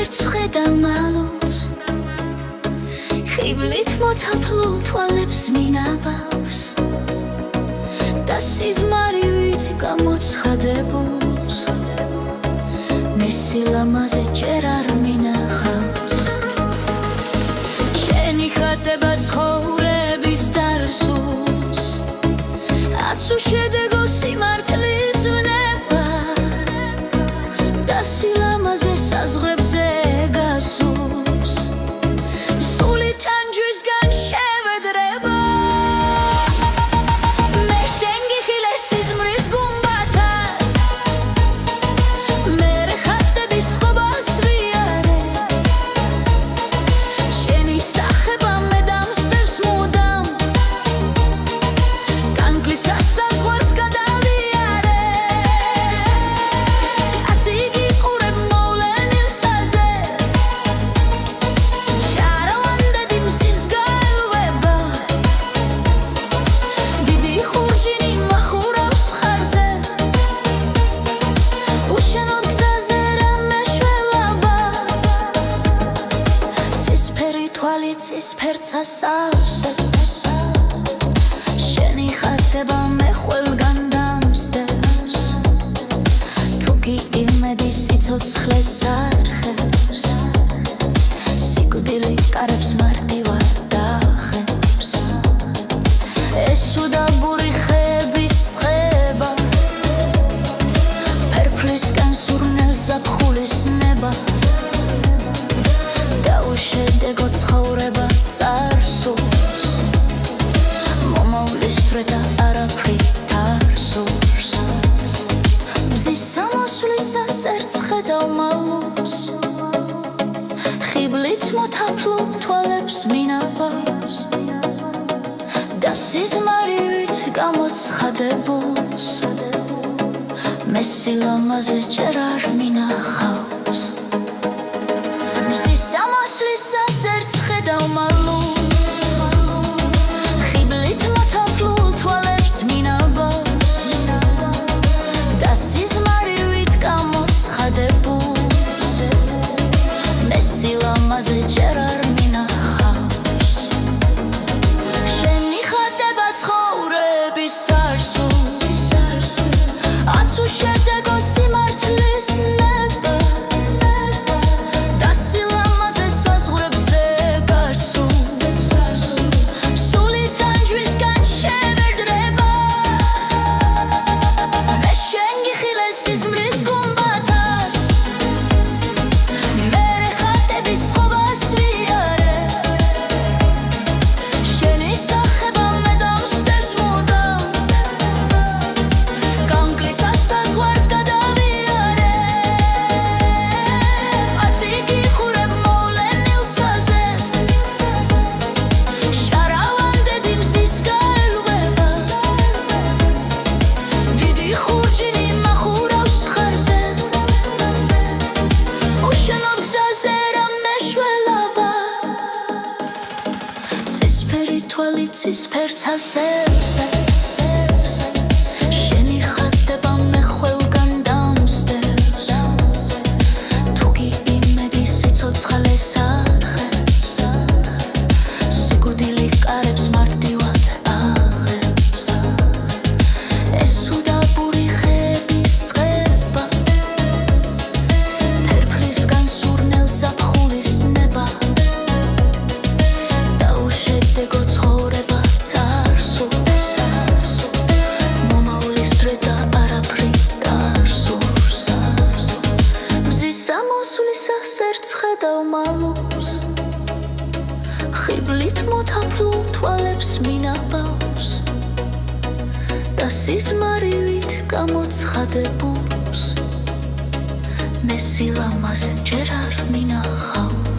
სერც ხედავ მალულს ხიბლით მოთაფლულ თვალებს მინაბავს და სიზმარივით გამოცხადებულს მე სილამაზე ჯერ არ მინახავს შენი ხატება ცხოვრების დარსულს აცუ შედეგო სიმართლის ვნება და სილამაზე საზღვრებზე გასულს სული თანჯვისგან შევედრება მე შენ გიხილე სიზმრის გუმბათად მე ხატების ყობას ვიარე შენი სახება მე დამსდევს მუდამ კანკლის საზღვარს გადავიარე აცი გიყურებ მოვლენილსაზე შარავანდედი მზის გაელვება დიდი ხურჯინი მახურავს მხარზე უშენოდ გზაზე რა მეშველაბა ცისფერი თვალი ცისფერს ასავსებს შენი ხატება მე ყველგან დამსდევს თუკი იმედი სიცოცხლეს არხებს სიკვდილი კარებს მარტივად დახებს ეს უდაბური ხეების წყება ფერფლისგან სურნელს ზაფხულის ნება და უშედეგო ცხოვრება წარსულს მომავლის თვრეთა არაფრით არ სურს მზის სამოსვლისას ერთს ხედავ მალულს ხიბლით მოთაფლულ თვალებს მინაბავს და სიზმარივით გამოცხადებულს მე სილამაზე ჯერ არ მინახავს მზის სამოსვლისას ერთს ხედავ მალულს ხიბლით მოთაფლულ თვალებს მინაბავს და სიზმარივით გამოცხადებულს მე სილამაზე ჯერ არ მინახავს შენი ხატება ცხოვრების წარსულს აცუ შედეგო სიმართლის ნება და სილამაზე საზღვრებზე გასულს სული თანჯვისგან შევედრება მე შენ გიხილე სიზმრის გუმბათად მე ხატების ყობას ვიარე შენი სახება მე დამსდევს მუდამ კანკლის საზღვარს გადავიარე აცი გიხურებ მოვლენილსაზე შარავანდედი მზის გაელვება დიდი ხურჯინი მახურავს მხარზე უშენოდ გზაზე რა მეშველაბა ცისფერი თვალი ცისფერს ასევს შენი ხატება მე ყველგან დამსდევს თუკი იმედი სიცოცხლეს არხებს სიკვდილი კარებს მარტივად აღებს ეს უდაბური ხეების წყება ფერფლისგან სურნელს ზაფხულის ნება და უშედეგო ცხოვრება წარსულს მომავლის თვრეთა არაფრით არ სურს მზის სამოსვლისას ერთს ხედავ მალულს ხიბლით მოთაფლულ თვალებს მინაბავს და სიზმარივით გამოცხადებულს მე სილამაზე ჯერ არ მინახავს